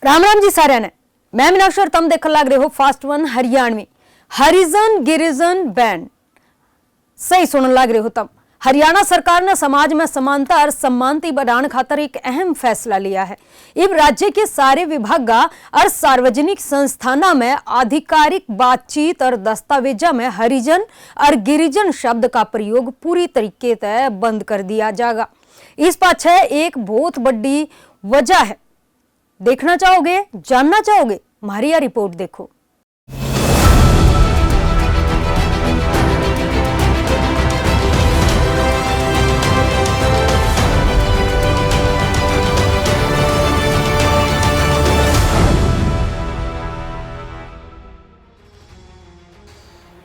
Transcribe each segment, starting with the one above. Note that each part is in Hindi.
राम राम जी सारे ने। मैं मीनाक्षी और तुम देखने लग रहे हो फास्ट वन हरियाणवी। हरिजन गिरिजन बैंड सही सुनने लग रहे हो तुम। हरियाणा सरकार ने समाज में समानता और सम्मानती बढ़ाने खातर एक अहम फैसला लिया है। इब राज्य के सारे विभाग और सार्वजनिक संस्थानों में आधिकारिक बातचीत और दस्तावेजा में हरिजन और गिरिजन शब्द का प्रयोग पूरी तरीके से बंद कर दिया जाएगा। इस पाछे एक बहुत बड़ी वजह है। देखना चाहोगे, जानना चाहोगे? हमारी यह रिपोर्ट देखो।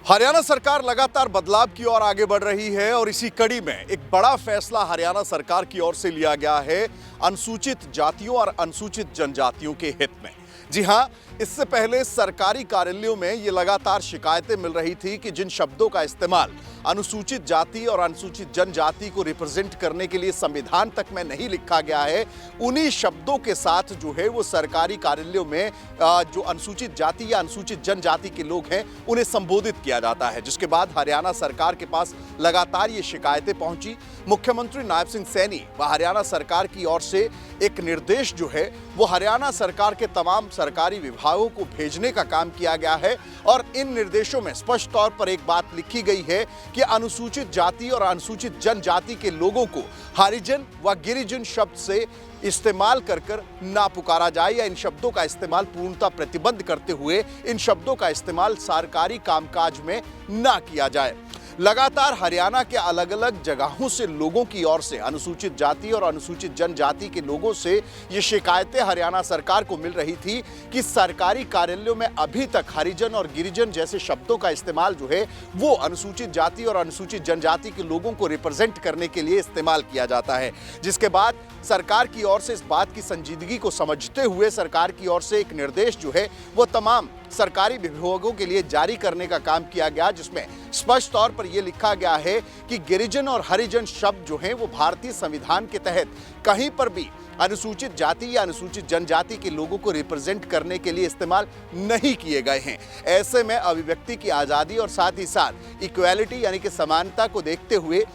हरियाणा सरकार लगातार बदलाव की ओर आगे बढ़ रही है और इसी कड़ी में एक बड़ा फैसला हरियाणा सरकार की ओर से लिया गया है अनुसूचित जातियों और अनुसूचित जनजातियों के हित में। जी हां, इससे पहले सरकारी कार्यालयों में ये लगातार शिकायतें मिल रही थी कि जिन शब्दों का इस्तेमाल अनुसूचित जाति और अनुसूचित जनजाति को रिप्रेजेंट करने के लिए संविधान तक में नहीं लिखा गया है, उन्हीं शब्दों के साथ जो है वो सरकारी कार्यालयों में जो अनुसूचित जाति या अनुसूचित जनजाति के लोग हैं उन्हें संबोधित किया जाता है। जिसके बाद हरियाणा सरकार के पास लगातार ये शिकायतें पहुंची। मुख्यमंत्री नायब सिंह सैनी व हरियाणा सरकार की ओर से एक निर्देश जो है वो हरियाणा सरकार के तमाम सरकारी विभागों को भेजने का काम किया गया है और इन निर्देशों में स्पष्ट तौर पर एक बात लिखी गई है कि अनुसूचित जाति और अनुसूचित जनजाति के लोगों को हरिजन व गिरिजन शब्द से इस्तेमाल कर ना पुकारा जाए या इन शब्दों का इस्तेमाल पूर्णतः प्रतिबंध करते हुए इन शब्दों का इस्तेमाल सरकारी कामकाज में ना किया जाए। लगातार हरियाणा के अलग अलग जगहों से लोगों की ओर से अनुसूचित जाति और अनुसूचित जनजाति के लोगों से ये शिकायतें हरियाणा सरकार को मिल रही थी कि सरकारी कार्यालयों में अभी तक हरिजन और गिरिजन जैसे शब्दों का इस्तेमाल जो है वो अनुसूचित जाति और अनुसूचित जनजाति के लोगों को रिप्रेजेंट करने के लिए इस्तेमाल किया जाता है। जिसके बाद सरकार की ओर से इस बात की संजीदगी को समझते हुए सरकार की ओर से एक निर्देश जो है वो तमाम सरकारी विभागों के लिए जारी करने का काम किया गया, जिसमें स्पष्ट तौर पर यह लिखा गया है कि गिरिजन और हरिजन शब्द जो हैं वो भारतीय संविधान के तहत कहीं पर भी अनुसूचित जाति या अनुसूचित जनजाति के लोगों को रिप्रेजेंट करने के लिए इस्तेमाल नहीं किए गए हैं। ऐसे में अभिव्यक्ति की आज़ादी और साथ ही साथ इक्वालिटी यानी कि समानता को देखते हुए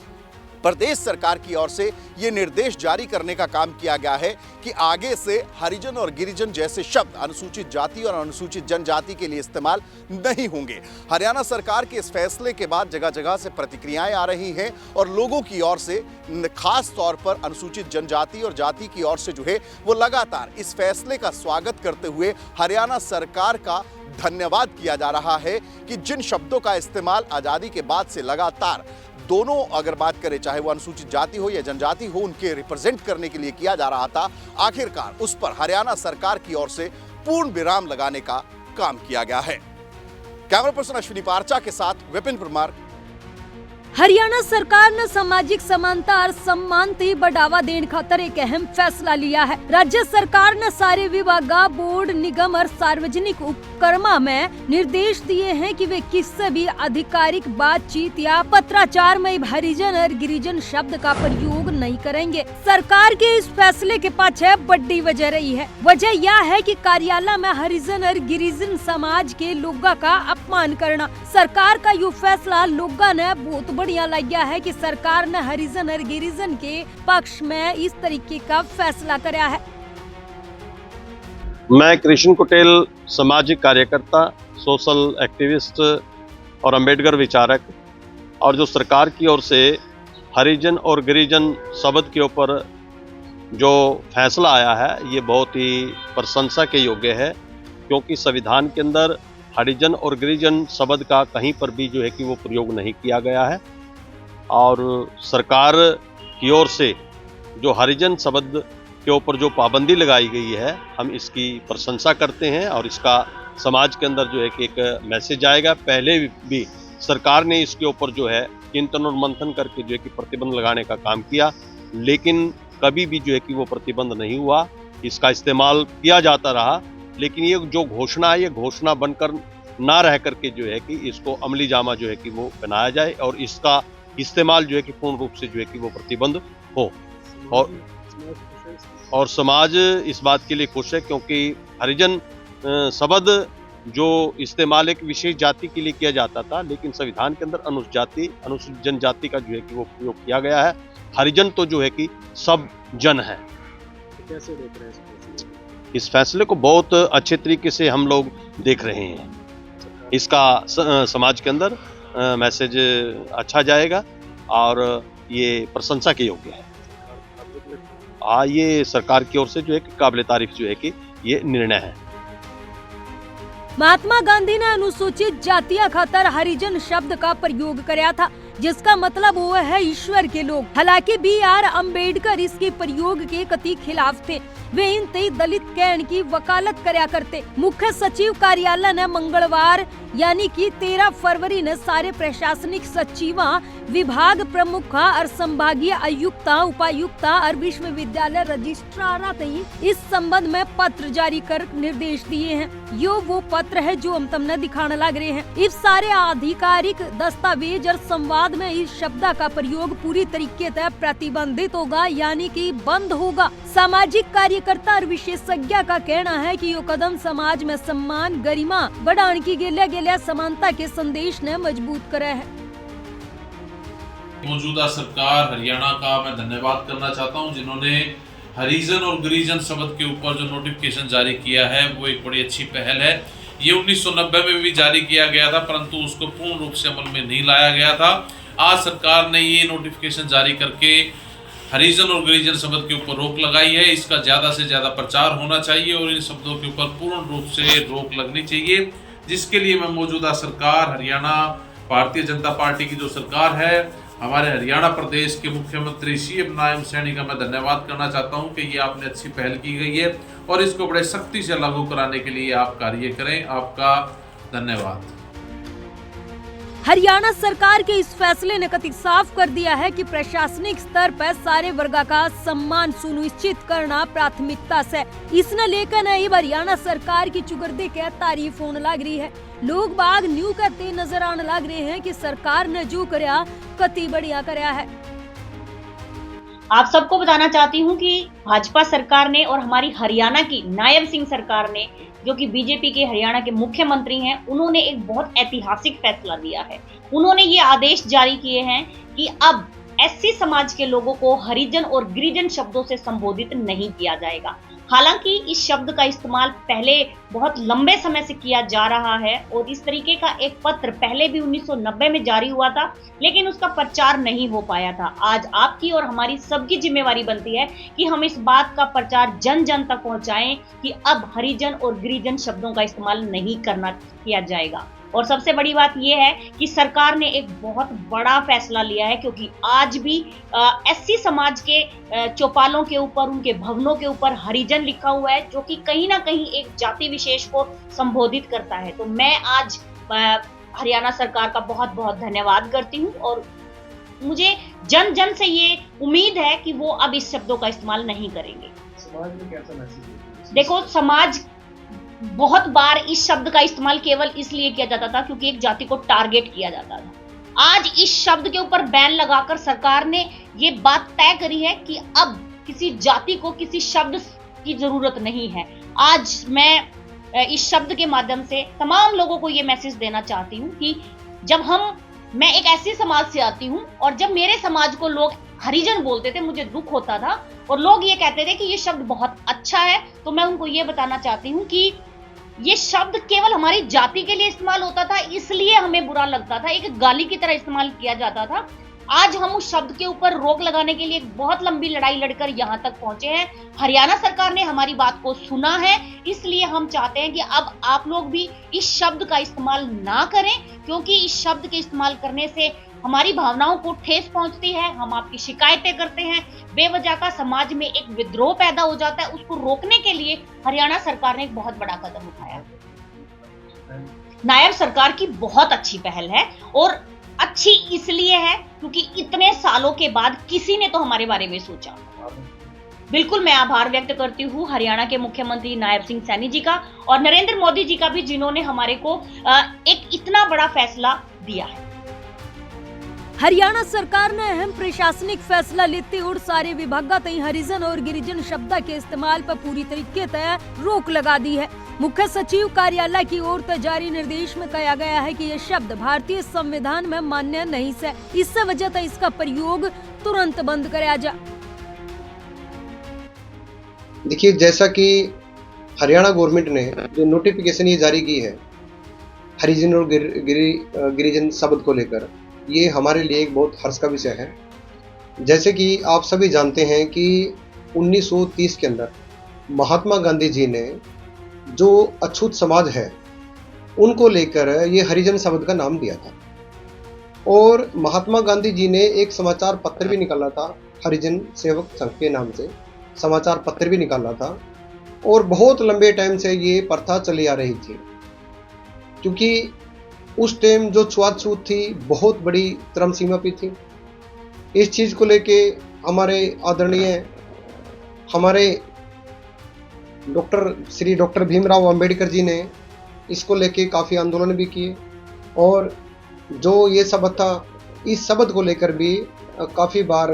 प्रदेश सरकार की ओर से ये निर्देश जारी करने का काम किया गया है कि आगे से हरिजन और गिरिजन जैसे शब्द अनुसूचित जाति और अनुसूचित जनजाति के लिए इस्तेमाल नहीं होंगे। हरियाणा सरकार के इस फैसले के बाद जगह जगह से प्रतिक्रियाएं आ रही हैं और लोगों की ओर से खास तौर पर अनुसूचित जनजाति और जाति की ओर से जो है वो लगातार इस फैसले का स्वागत करते हुए हरियाणा सरकार का धन्यवाद किया जा रहा है कि जिन शब्दों का इस्तेमाल आज़ादी के बाद से लगातार दोनों अगर बात करें चाहे वो अनुसूचित जाति हो या जनजाति हो उनके रिप्रेजेंट करने के लिए किया जा रहा था, आखिरकार उस पर हरियाणा सरकार की ओर से पूर्ण विराम लगाने का काम किया गया है। कैमरा पर्सन अश्विनी पारचा के साथ विपिन परमार। हरियाणा सरकार ने सामाजिक समानता और सम्मानती बढ़ावा देने खातर एक अहम फैसला लिया है। राज्य सरकार ने सारे विभाग, बोर्ड, निगम और सार्वजनिक उपक्रमों में निर्देश दिए हैं कि वे किसी भी आधिकारिक बातचीत या पत्राचार में हरिजन और गिरिजन शब्द का प्रयोग नहीं करेंगे। सरकार के इस फैसले के पाछे बड़ी वजह रही है। वजह यह है कि कार्यालय में हरिजन और गिरिजन समाज के लोगों का अपमान करना। सरकार का ये फैसला लोगों ने बहुत बढ़िया लग गया है कि सरकार ने हरिजन और गिरिजन के पक्ष में इस तरीके का फैसला किया है। मैं कृष्ण कुटेल, सामाजिक कार्यकर्ता, सोशल एक्टिविस्ट और अंबेडकर विचारक, और जो सरकार की ओर से हरिजन और गिरिजन शब्द के ऊपर जो फैसला आया है ये बहुत ही प्रशंसा के योग्य है, क्योंकि संविधान के अंदर हरिजन और गिरिजन शब्द का कहीं पर भी जो है कि वो प्रयोग नहीं किया गया है। और सरकार की ओर से जो हरिजन शब्द के ऊपर जो पाबंदी लगाई गई है हम इसकी प्रशंसा करते हैं और इसका समाज के अंदर जो है कि एक मैसेज आएगा। पहले भी सरकार ने इसके ऊपर जो है चिंतन और मंथन करके जो है कि प्रतिबंध लगाने का काम किया, लेकिन कभी भी जो है कि वो प्रतिबंध नहीं हुआ, इसका इस्तेमाल किया जाता रहा। लेकिन ये जो घोषणा है ये घोषणा बनकर ना रह करके जो है कि इसको अमली जामा जो है कि वो बनाया जाए और इसका इस्तेमाल जो है कि पूर्ण रूप से जो है कि वो प्रतिबंध हो। और और समाज इस बात के लिए खुश है क्योंकि हरिजन शब्द जो इस्तेमाल एक विशेष जाति के लिए किया जाता था, लेकिन संविधान के अंदर अनुसूचित जनजाति का जो है कि वो प्रयोग किया गया है। हरिजन तो जो है कि सब जन है। कैसे देख रहे हैं इस फैसले को बहुत अच्छे तरीके से हम लोग देख रहे हैं। इसका समाज के अंदर मैसेज अच्छा जाएगा और ये प्रशंसा के योग्य है। ये सरकार की ओर से जो है कि काबिल तारीफ जो है कि ये निर्णय है। महात्मा गांधी ने अनुसूचित जातियां खातर हरिजन शब्द का प्रयोग कराया था, जिसका मतलब वो है ईश्वर के लोग। हालांकि B.R. अम्बेडकर इसके प्रयोग के कतई खिलाफ थे। वे इन तई दलित कहन की वकालत करया करते। मुख्य सचिव कार्यालय ने मंगलवार यानी कि 13 फरवरी ने सारे प्रशासनिक सचिवा, विभाग प्रमुखा और संभागीय आयुक्ता, उपायुक्ता और विश्वविद्यालय रजिस्ट्रारा तई इस संबंध में पत्र जारी कर निर्देश दिए हैं। यो वो पत्र है जो हम तुमने दिखाने लग रहे हैं। इस सारे आधिकारिक दस्तावेज और संवाद में इस शब्द का प्रयोग पूरी तरीके से प्रतिबंधित होगा, यानी कि बंद होगा। सामाजिक कार्यकर्ता और विशेषज्ञ का कहना है कि यो कदम समाज में सम्मान, गरिमा बढ़ाने की गेल्या समानता के संदेश ने मजबूत करा है। मौजूदा सरकार हरियाणा का मैं धन्यवाद करना चाहता हूं, जिन्होंने हरिजन और गिरिजन शब्द के ऊपर जो नोटिफिकेशन जारी किया है वो एक बड़ी अच्छी पहल है। ये 1990 में भी जारी किया गया था, परंतु उसको पूर्ण रूप से अमल में नहीं लाया गया था। आज सरकार ने ये नोटिफिकेशन जारी करके हरिजन और गिरिजन शब्द के ऊपर रोक लगाई है। इसका ज़्यादा से ज़्यादा प्रचार होना चाहिए और इन शब्दों के ऊपर पूर्ण रूप से रोक लगनी चाहिए, जिसके लिए मैं मौजूदा सरकार हरियाणा भारतीय जनता पार्टी की जो सरकार है, हमारे हरियाणा प्रदेश के मुख्यमंत्री CM नायब सैनी का मैं धन्यवाद करना चाहता हूं कि ये आपने अच्छी पहल की गई है और इसको बड़े सख्ती से लागू कराने के लिए आप कार्य करें। आपका धन्यवाद। हरियाणा सरकार के इस फैसले ने कतई साफ कर दिया है कि प्रशासनिक स्तर पर सारे वर्ग का सम्मान सुनिश्चित करना प्राथमिकता से। इसने लेकर अब हरियाणा सरकार की चुगर्दे के तारीफ होने लग रही है। लोग बाग न्यू कहते नजर आने लग रहे हैं कि सरकार ने जो कराया कतई बढ़िया कराया है। आप सबको बताना चाहती हूँ कि भाजपा सरकार ने और हमारी हरियाणा की नायब सिंह सरकार ने, जो कि बीजेपी के हरियाणा के मुख्यमंत्री हैं, उन्होंने एक बहुत ऐतिहासिक फैसला लिया है। उन्होंने ये आदेश जारी किए हैं कि अब SC समाज के लोगों को हरिजन और गिरिजन शब्दों से संबोधित नहीं किया जाएगा। हालांकि इस शब्द का इस्तेमाल पहले बहुत लंबे समय से किया जा रहा है और इस तरीके का एक पत्र पहले भी 1990 में जारी हुआ था, लेकिन उसका प्रचार नहीं हो पाया था। आज आपकी और हमारी सबकी जिम्मेवारी बनती है कि हम इस बात का प्रचार जन जन तक पहुंचाएं कि अब हरिजन और गिरिजन शब्दों का इस्तेमाल नहीं किया जाएगा। और सबसे बड़ी बात यह है कि सरकार ने एक बहुत बड़ा फैसला लिया है, क्योंकि आज भी SC समाज के चौपालों के ऊपर, उनके भवनों के ऊपर हरिजन लिखा हुआ है, जो कि कहीं ना कहीं एक जाति विशेष को संबोधित करता है। तो मैं आज हरियाणा सरकार का बहुत बहुत धन्यवाद करती हूँ और मुझे जन जन से ये उम्मीद है कि वो अब इस शब्दों का इस्तेमाल नहीं करेंगे। समाज में कैसा मैसेज? देखो, समाज बहुत बार इस शब्द का इस्तेमाल केवल इसलिए किया जाता था क्योंकि एक जाति को टारगेट किया जाता था। आज इस शब्द के ऊपर बैन लगाकर सरकार ने ये बात तय करी है कि अब किसी जाति को किसी शब्द की जरूरत नहीं है। आज मैं इस शब्द के माध्यम से तमाम लोगों को ये मैसेज देना चाहती हूँ कि मैं एक ऐसी समाज से आती हूँ और जब मेरे समाज को लोग हरिजन बोलते थे, मुझे दुख होता था और लोग ये कहते थे कि ये शब्द बहुत अच्छा है। तो मैं उनको ये बताना चाहती हूँ कि ये शब्द केवल हमारी जाति के लिए इस्तेमाल होता था, इसलिए हमें बुरा लगता था, एक गाली की तरह इस्तेमाल किया जाता था। आज हम उस शब्द के ऊपर रोक लगाने के लिए बहुत लंबी लड़ाई लड़कर यहाँ तक पहुंचे हैं। हरियाणा सरकार ने हमारी बात को सुना है, इसलिए हम चाहते हैं कि अब आप लोग भी इस शब्द का इस्तेमाल ना करें, क्योंकि इस शब्द के इस्तेमाल करने से हमारी भावनाओं को ठेस पहुंचती है। हम आपकी शिकायतें करते हैं, बेवजह का समाज में एक विद्रोह पैदा हो जाता है। उसको रोकने के लिए हरियाणा सरकार ने एक बहुत बड़ा कदम उठाया। नायब सरकार की बहुत अच्छी पहल है और अच्छी इसलिए है क्योंकि इतने सालों के बाद किसी ने तो हमारे बारे में सोचा। बिल्कुल, मैं आभार व्यक्त करती हूँ हरियाणा के मुख्यमंत्री नायब सिंह सैनी जी का और नरेंद्र मोदी जी का भी, जिन्होंने हमारे को एक इतना बड़ा फैसला दिया है। हरियाणा सरकार ने अहम प्रशासनिक फैसला लेते हुए सारे विभागों तई हरिजन और गिरिजन शब्द के इस्तेमाल पर पूरी तरीके से रोक लगा दी है। मुख्य सचिव कार्यालय की ओर से जारी निर्देश में कहा गया है कि यह शब्द भारतीय संविधान में मान्य नहीं है, इस वजह से इसका प्रयोग तुरंत बंद कराया जा। देखिए, जैसा कि हरियाणा गवर्नमेंट ने जो नोटिफिकेशन ये जारी की है हरिजन और गिरिजन शब्द को लेकर, ये हमारे लिए एक बहुत हर्ष का विषय है। जैसे कि आप सभी जानते हैं कि 1930 के अंदर महात्मा गांधी जी ने जो अछूत समाज है उनको लेकर ये हरिजन शब्द का नाम दिया था, और महात्मा गांधी जी ने एक समाचार पत्र भी निकाला था, हरिजन सेवक संघ के नाम से समाचार पत्र भी निकाला था, और बहुत लंबे टाइम से ये प्रथा चली आ रही थी। क्योंकि उस टाइम जो छुआछूत थी बहुत बड़ी चरम सीमा पे थी। इस चीज़ को लेके हमारे आदरणीय हमारे श्री डॉक्टर भीमराव अंबेडकर जी ने इसको लेके काफ़ी आंदोलन भी किए, और जो ये शब्द था इस शब्द को लेकर भी काफ़ी बार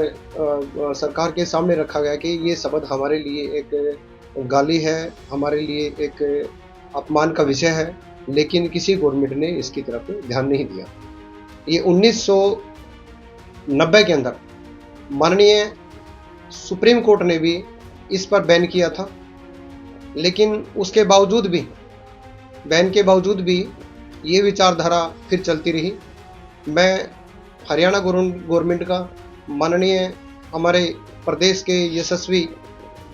सरकार के सामने रखा गया कि ये शब्द हमारे लिए एक गाली है, हमारे लिए एक अपमान का विषय है, लेकिन किसी गवर्नमेंट ने इसकी तरफ ध्यान नहीं दिया। ये 1990 के अंदर माननीय सुप्रीम कोर्ट ने भी इस पर बैन किया था, लेकिन उसके बावजूद भी, बैन के बावजूद भी ये विचारधारा फिर चलती रही। मैं हरियाणा गवर्नमेंट का, माननीय हमारे प्रदेश के यशस्वी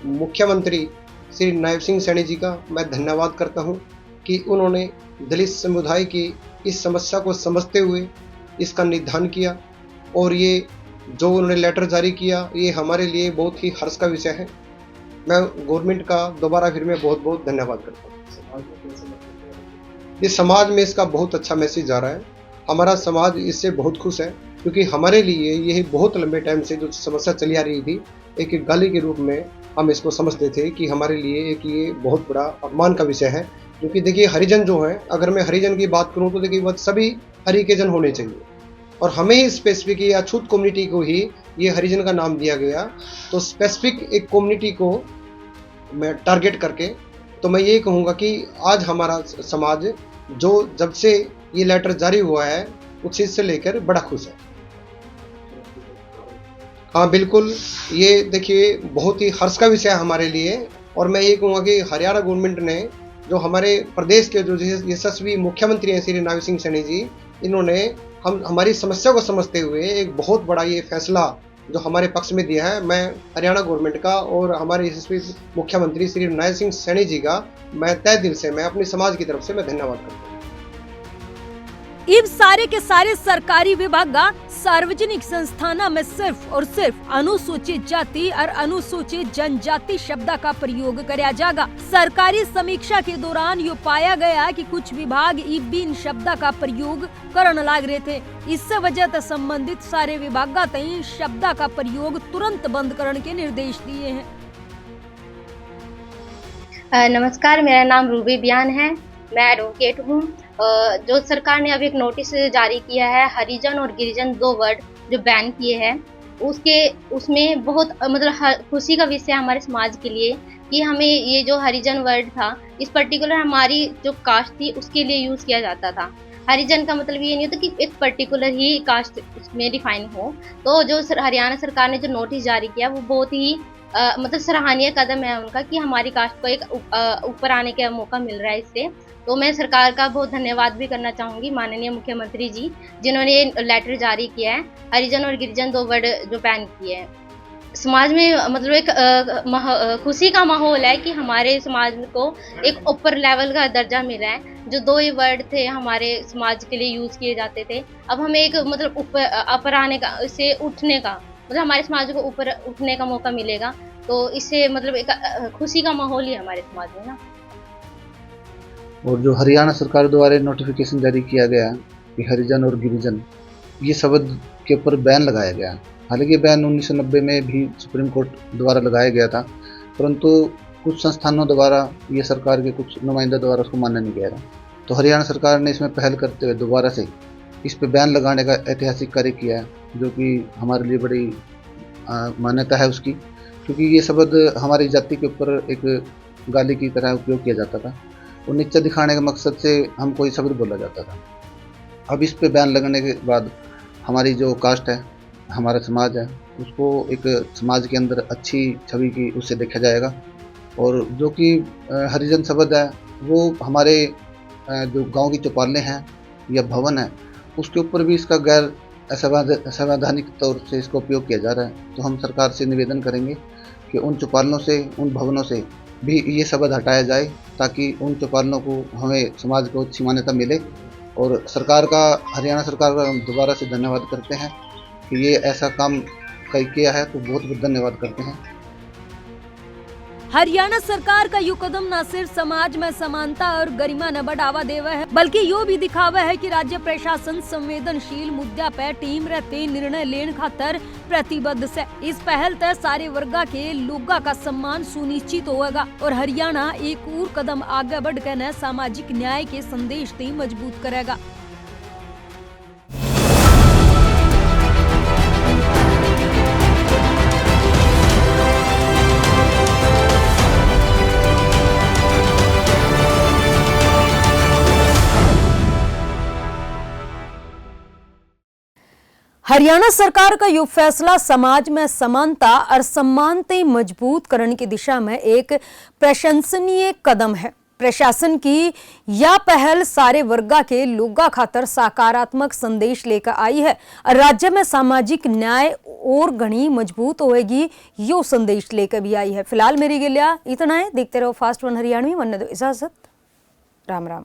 मुख्यमंत्री श्री नायब सिंह सैनी जी का मैं धन्यवाद करता हूं कि उन्होंने दलित समुदाय की इस समस्या को समझते हुए इसका निदान किया, और ये जो उन्होंने लेटर जारी किया ये हमारे लिए बहुत ही हर्ष का विषय है। मैं गवर्नमेंट का दोबारा फिर मैं बहुत बहुत धन्यवाद करता हूँ। इस समाज में इसका बहुत अच्छा मैसेज जा रहा है, हमारा समाज इससे बहुत खुश है, क्योंकि हमारे लिए यही बहुत लंबे टाइम से जो समस्या चली आ रही थी एक गाली के रूप में हम इसको समझते थे कि हमारे लिए एक ये बहुत बड़ा अपमान का विषय है। क्योंकि देखिए, हरिजन जो है, अगर मैं हरिजन की बात करूं तो देखिए वह सभी हरि के जन होने चाहिए, और हमें ही स्पेसिफिक ये अछूत कम्युनिटी को ही ये हरिजन का नाम दिया गया। तो स्पेसिफिक एक कम्युनिटी को मैं टारगेट करके तो मैं ये कहूँगा कि आज हमारा समाज जो जब से ये लेटर जारी हुआ है उस चीज़ से लेकर बड़ा खुश है। हाँ बिल्कुल, ये देखिए बहुत ही हर्ष का विषय है हमारे लिए, और मैं ये कहूँगा कि हरियाणा गवर्नमेंट ने जो हमारे प्रदेश के जो यशस्वी मुख्यमंत्री हैं श्री नायब सिंह सैनी जी, इन्होंने हमारी समस्या को समझते हुए एक बहुत बड़ा ये फैसला जो हमारे पक्ष में दिया है। मैं हरियाणा गवर्नमेंट का और हमारे यशस्वी मुख्यमंत्री श्री नायब सिंह सैनी जी का मैं तहे दिल से, मैं अपने समाज की तरफ से मैं धन्यवाद करता हूँ। इन सारे के सारे सरकारी विभाग सार्वजनिक संस्थानों में सिर्फ और सिर्फ अनुसूचित जाति और अनुसूचित जनजाति शब्द का प्रयोग कराया जाएगा। सरकारी समीक्षा के दौरान ये पाया गया कि कुछ विभाग इन शब्द का प्रयोग करने लग रहे थे। इससे वजह से संबंधित सारे विभाग तई शब्द का प्रयोग तुरंत बंद करने के निर्देश दिए हैं। नमस्कार, मेरा नाम रूबी बयान है, मैं एडवोकेट हूँ। जो सरकार ने अभी एक नोटिस जारी किया है, हरिजन और गिरिजन 2 वर्ड जो बैन किए हैं, उसमें बहुत मतलब खुशी का विषय हमारे समाज के लिए कि हमें ये जो हरिजन वर्ड था इस पर्टिकुलर हमारी जो कास्ट थी उसके लिए यूज़ किया जाता था। हरिजन का मतलब ये नहीं होता कि एक पर्टिकुलर ही कास्ट उसमें डिफाइन हो। तो जो हरियाणा सरकार ने जो नोटिस जारी किया वो बहुत ही मतलब सराहनीय कदम है उनका कि हमारी कास्ट को एक ऊपर आने का मौका मिल रहा है इससे। तो मैं सरकार का बहुत धन्यवाद भी करना चाहूँगी, माननीय मुख्यमंत्री जी जिन्होंने ये लेटर जारी किया है, हरिजन और गिरिजन 2 वर्ड जो बैन किए हैं। समाज में मतलब एक खुशी का माहौल है कि हमारे समाज को एक ऊपर लेवल का दर्जा मिला है। जो 2 ही वर्ड थे हमारे समाज के लिए यूज़ किए जाते थे, अब हमें एक मतलब ऊपर आने का, इससे उठने का, मतलब हमारे समाज को ऊपर उठने का मौका मिलेगा। तो इससे मतलब एक खुशी का माहौल ही है हमारे समाज में ना। और जो हरियाणा सरकार द्वारा नोटिफिकेशन जारी किया गया कि हरिजन और गिरिजन ये शब्द के ऊपर बैन लगाया गया। हालांकि बैन 1990 में भी सुप्रीम कोर्ट द्वारा लगाया गया था, परंतु कुछ संस्थानों द्वारा, ये सरकार के कुछ नुमाइंदों द्वारा उसको माना नहीं गया था। तो हरियाणा सरकार ने इसमें पहल करते हुए दोबारा से इस पे बैन लगाने का ऐतिहासिक कार्य किया है, जो कि हमारे लिए बड़ी मान्यता है उसकी, क्योंकि ये शब्द हमारी जाति के ऊपर एक गाली की तरह उपयोग किया जाता था और नीचा दिखाने के मकसद से हमको ये शब्द बोला जाता था। अब इस पे बैन लगने के बाद हमारी जो कास्ट है, हमारा समाज है, उसको एक समाज के अंदर अच्छी छवि की उससे देखा जाएगा। और जो कि हरिजन शब्द है वो हमारे जो गांव की चौपालें हैं या भवन है उसके ऊपर भी इसका गैर असंवैधानिक तौर से इसका उपयोग किया जा रहा है। तो हम सरकार से निवेदन करेंगे कि उन चौपालों से, उन भवनों से भी ये शब्द हटाया जाए, ताकि उन चौपालों को हमें समाज को अच्छी मान्यता मिले। और सरकार का, हरियाणा सरकार का हम दोबारा से धन्यवाद करते हैं कि ये ऐसा काम किया है, तो बहुत बहुत धन्यवाद करते हैं। हरियाणा सरकार का यो कदम न सिर्फ समाज में समानता और गरिमा न बढ़ावा देवा है, बल्कि यो भी दिखावा है कि राज्य प्रशासन संवेदनशील मुद्दा पे टीम रहते निर्णय लेने खातर प्रतिबद्ध है। इस पहल तय सारे वर्गा के लोगों का सम्मान सुनिश्चित होगा और हरियाणा एक और कदम आगे बढ़कर न सामाजिक न्याय के संदेश को मजबूत करेगा। हरियाणा सरकार का यो फैसला समाज में समानता और सम्मानता मजबूत करने की दिशा में एक प्रशंसनीय कदम है। प्रशासन की यह पहल सारे वर्गा के लोगों खातर सकारात्मक संदेश लेकर आई है और राज्य में सामाजिक न्याय और घनी मजबूत होएगी, यो संदेश लेकर भी आई है। फिलहाल मेरी गिलिया इतना है। देखते रहो फास्ट वन हरियाणवी। वरना दो इजाजत। राम राम।